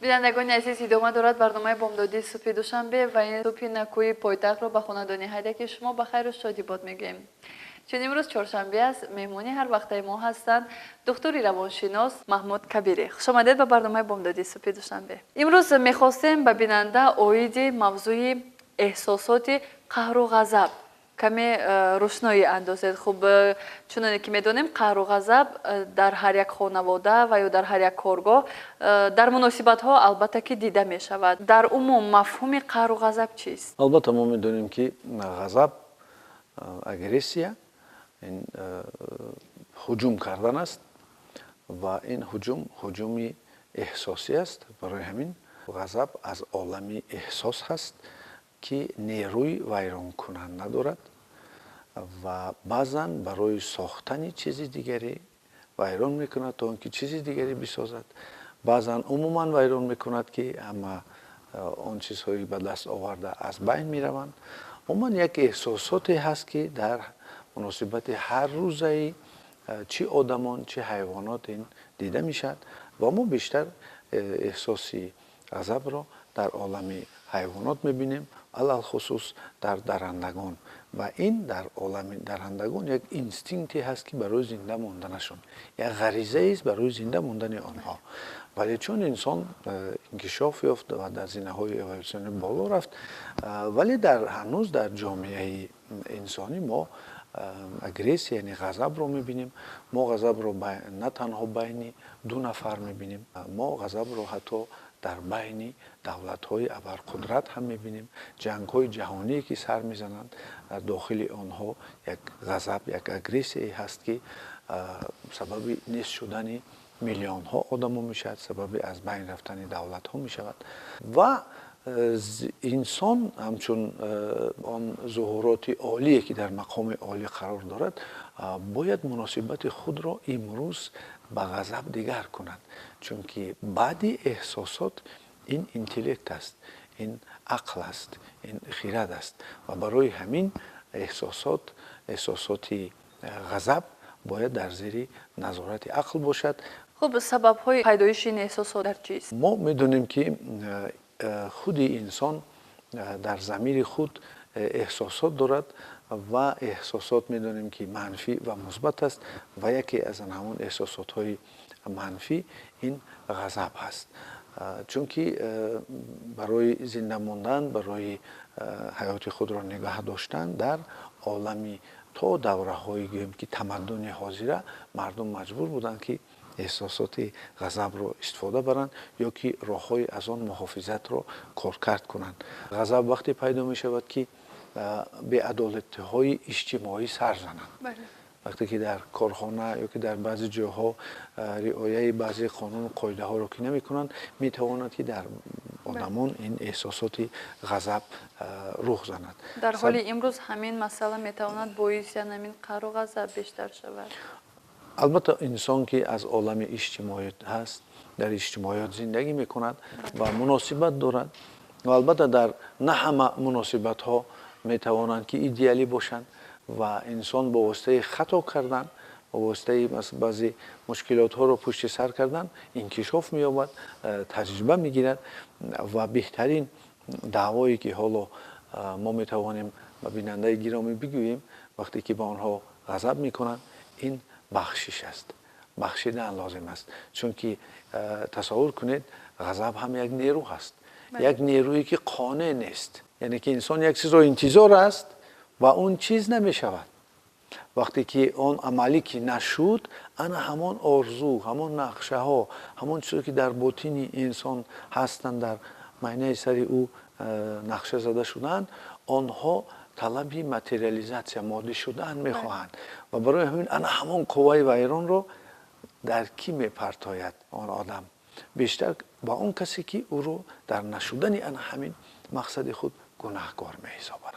بینندگان عزیز، ادامه دارد برنامه بامدادی صبح دوشنبه و این صبح نکوی پایتخت رو به خوانندگان هایده شما به خیر و شادی باد میگیم. چون امروز چهارشنبه است، مهمانی هر وقته ما هستند دکتر روانشناس محمود کبیری. خوش آمدید به برنامه بامدادی صبح دوشنبه. امروز میخواستیم به بیننده اوید موضوع احساسات قهر و غضب کمی روشنایی اندازید. خوب چون که میدونیم قهر و غضب در هر یک خانواده و یا در هر یک کارگاه در مناسبت ها البته که دیده می شود. در عموم مفهوم قهر و غضب چیست؟ البته ما میدونیم که غضب اگریسیا این هجوم کردن است و این هجومی احساسی است. برای همین غضب از عالم احساس هست که نیروی ویران کننده دارد و بعضا برای ساختن چیز دیگری ویران میکند تا اینکه چیز دیگری بسازد. بعضا عموما ویران میکند که اما آن چیزهایی به دست آورده از بین میروند. عموما یک احساساتی هست که در مناسبت هر روزه چه آدمان چه حیوانات این دیده میشد و ما بیشتر احساسی غضب را در عالم حیوانات میبینیم، علل خصوص در درندگان. و این در عالم درندگان یک اینستینکتی هست که برای زنده ماندنشون، یک غریزه است برای زنده ماندن آنها. ولی چون انسان انکشاف یافت و در زینه‌های اِوولوشنی بالا رفت، ولی هنوز در جامعه انسانی ما اگریسیا یعنی غضب رو میبینیم. ما غضب رو نه تنها بین دو نفر میبینیم، ما غضب رو حتی در بین دولت‌های ابرقدرت هم می‌بینیم. جنگ‌های جهانی که سر می‌زنند در داخل آنها یک غضب، یک اگریسیون هست که سبب نیست شدن میلیون‌ها آدم میشود، سبب از بین رفتن دولت‌ها میشود. و انسان همچون آن ظهورات عالی که در مقام عالی قرار دارد باید مناسبت خود را امروز به غضب دیگر کند، چون که بعد احساسات این اینتلکت است، این عقل است، این خرد است و برای همین احساسات غضب باید در زیر نظارت عقل باشد. خب سبب های پیدایش این احساسات در چیست؟ ما میدونیم که خود انسان در ضمیر خود احساسات دارد و احساسات میدونیم که منفی و مثبت است و یکی از همون احساسات های منفی این غضب هست. چون که برای زنده ماندن، برای حیات خود را نگاه داشتن در عالمی تا دوره هایی گویم که تمدن حاضره مردم مجبور بودند که احساسات غضب رو استفاده برند یا که راه‌های از آن محافظت رو کارکرد کنند. غضب وقتی پیدا می شود که به عدالت‌های اجتماعی سر زنند. وقتی که در کارخانه یا که در بعضی جاها رعایت بعضی قانون و قاعده ها رو که نمی کنند، می تواند که در آدمان این احساسات غضب رخ زند. در حال امروز همین مسئله می تواند باعث همین قهر و غضب بیشتر شود. البته انسان که از عالم اجتماعیت هست، در اجتماعیت زندگی می کند و مناسبت دارد و البته در نه همه مناسبت ها می توانند که ایدئالی باشند و انسان با واسطه خطا کردن، با واسطه بعضی مشکلات ها رو پشت سر کردن انکشاف می یابد، تجربه می گیرد و بهترین دعوایی که حالا ما می توانیم به بیننده گرامی بگوییم وقتی که با آنها غضب می کنند این بخشش است. بخشیدن لازم است، چون که تصور کنید غضب هم یک نیرو هست، یک نیرویی که قانع نیست. یعنی که انسان یک چیز رو انتظار است و اون چیز نمی شود. وقتی که اون عملی که نشد، انا همان آرزو، همان نقشه ها، همان چیزی که در باطن انسان هستند در معنی سر او نقشه زده شدن، آنها طلبی ماتریالیزاسیا ماده شدن میخواهند و برای همین انا همان قوای ویران رو در کی میپرتاید آن آدم؟ بیشتر با اون کسی که او رو در نشدن انا همین مقصد خود گناهکار میحسابند.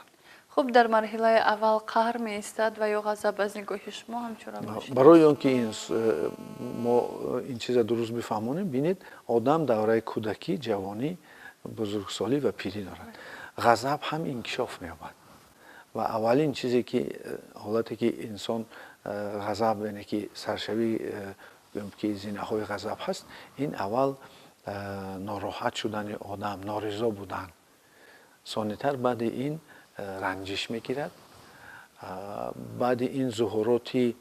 خب در مرحله اول قهر می ایستد و یا غضب از نگاه شما همچنان باشید؟ برای اینکه ما این چیز درست بفهمونیم، ببینید آدم دوره کودکی، جوانی، بزرگسالی و پیری دارد. غضب هم انکشاف می‌یابد و اولین چیزی که حالتی که انسان غضب یعنی که سرشوی که زینه‌های غضب هست، این اول ناراحت شدن آدم، نارضا بودن. ثانی‌تر بعد این رنجش میگیرد، بعد این ظهورات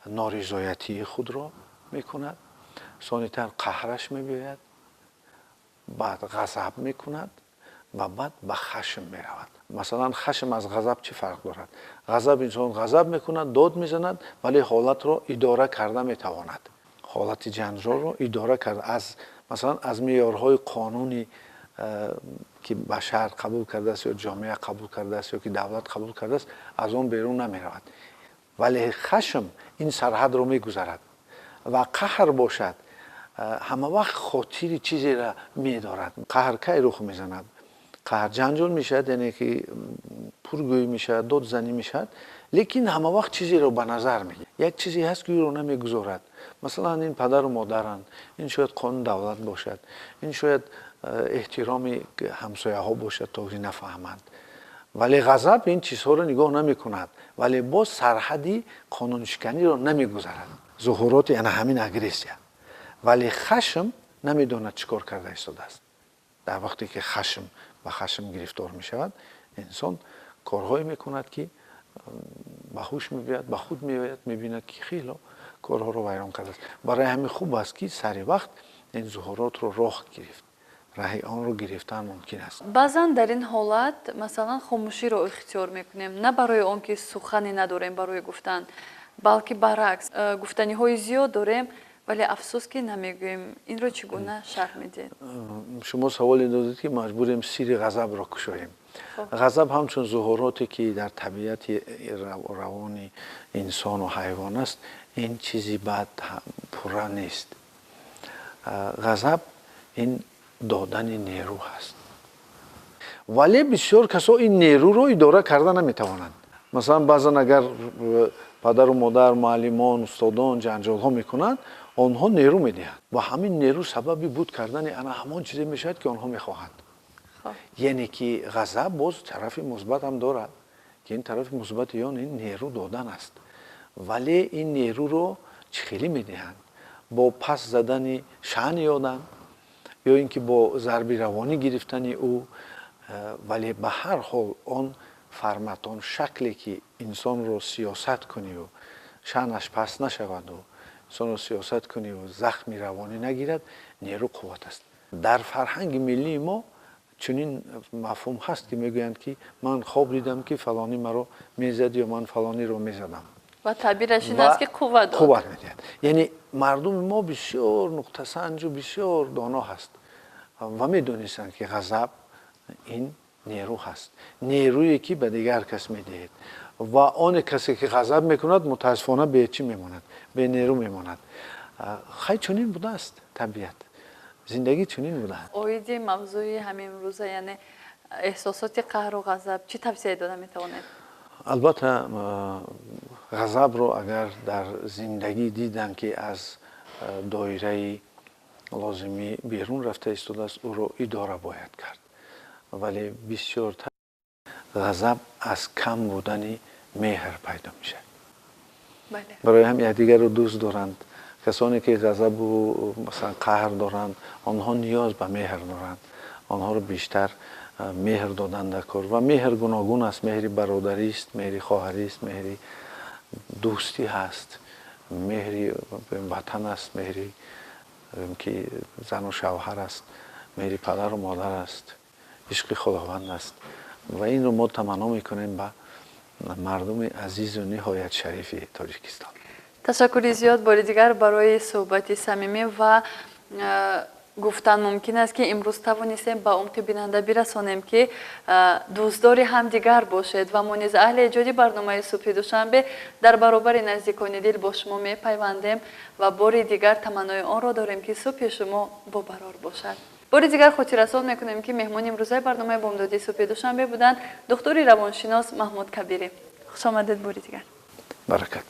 نارضایتی خود را میکند. ثانی‌تر قهرش میبیاید، بعد غضب میکند و بعد به خشم میرود. مثلا خشم از غضب چه فرق دارد؟ غضب انسان غضب میکند، داد میزند، ولی حالت را اداره کرده میتواند. حالت جنجال را اداره کرده، از مثلا از معیارهای قانونی که بشر قبول کرده است یا جامعه قبول کرده است یا که دولت قبول کرده است، از آن بیرون نمیرود. ولی خشم این سرحد رو میگذرد و قهر باشد همه وقت خاطر چیزی را میدارد. قهر کی رخ میزند؟ قهر جنجال میشد، یعنی که پرگویی میشد، داد زنی میشد، لیکن همه وقت چیزی رو به نظر میگیرد. یک چیزی هست که او رو نمیگذارد. مثلا این پدر و مادرند، این شاید قانون دولت باشد، این شاید احترام همسایه ها باشد تا که نفهمند، ولی غضب این چیزها رو نگاه نمی کند، ولی با سرحدی قانون شکنی رو نمیگذارد. ظهورات یعنی همین اگریسیا. ولی خشم نمیداند چیکار کرده ایستاده است. در وقتی که خشم و خشم گرفتار می شود، انسان کارهایی میکند که به هوش میبیاید، به خود میآید، میبیند که خیلی کارها رو ویران کرده است. برای همین خوب است که سری وقت این ظهورات رو راه گرفت، راه آن رو گرفتن ممکن است. بعضا در این حالت مثلا خاموشی رو اختیار میکنیم، نه برای اون که سخنی نداریم برای گفتن، بلکه برعکس گفتنی های زیاد داریم ولی افسوس که نمیگوییم. این رو چگونه شرح میدید؟ شما سوالی دادید که مجبوریم سیر غضب را کشاییم. غضب همچون ظهوراتی که در طبیعت روان انسان و حیوان است، این چیزی بد پورا نیست. غضب این دادن نیرو هست، ولی بسیار کسا این نیرو رو اداره کرده نمیتوانند. مثلا بعضا اگر پدر و مادر، معلمان، استادان جنجال ها میکنند، آنها نیرو میدهند و همین نیرو سببی بود کردن انا همان چیزی میشد که آنها میخواهند. یعنی که غضب باز طرف مثبت هم دارد که این طرف مثبت یان این نیرو دادن است، ولی این نیرو رو چخیلی میدهند با پس زدن شأن آدم یا اینکه با ضربه روانی گرفتن او. ولی به هر حال آن فرمت، آن شکلی که انسان رو سیاست کنی و شأنش پس نشود و انسان رو سیاست کنی و زخمی روانی نگیرد، نیرو قوت است. در فرهنگ ملی ما چنین مفهوم هست که میگویند که من خواب دیدم که فلانی مرا میزد یا من فلانی رو میزدم و تعبیرش این است که قوت داد. قوت میدهد. یعنی مردم ما بسیار نقطه سنج و بسیار دانا هست و میدونستند که غضب این نیرو هست، نیرویی که به دیگر کس میدهید و آن کسی که غضب میکند متاسفانه به چی میماند؟ به نیرو میماند. خیلی چنین بوده است طبیعت، زندگی چنین بوده است. اویدی موضوعی همین روزه، یعنی احساسات قهر و غضب، چی توصیه داده میتوانید؟ البته غضب رو اگر در زندگی دیدن که از دایره لازمی بیرون رفته ایستاده است، او رو اداره باید کرد. ولی بسیارتر غضب از کم بودن مهر پیدا میشه. بله. برای هم یکدیگر رو دوست دارند. کسانی که غضب و مثلا قهر دارند، آنها نیاز به مهر دارند. آنها رو بیشتر مهر دادن در کار و مهر گوناگون است. مهری برادری است، مهری خواهری است، مهری دوستی هست، مهری وطن است، مهری که زن و شوهر است، مهری پدر و مادر است، عشق خداوند است و این رو ما تمنا میکنیم به مردم عزیز و نهایت شریف تاجیکستان. تشکر زیاد بار دیگر برای صحبت صمیمی و گفتن. ممکن است که امروز توانستیم به عمق بیننده برسانیم که دوستدار همدیگر باشد و ما نیز اهل ایجاد برنامه صبح دوشنبه در برابر نزدیکان دل با شما میپیوندیم و بار دیگر تمنای آن را داریم که صبح شما با برار باشد. بار دیگر خاطررسان میکنیم که مهمان امروزه برنامه بامدادی صبح دوشنبه بودند دکتر روانشناس محمود کبیری. خوش آمدید بار دیگر. برکت.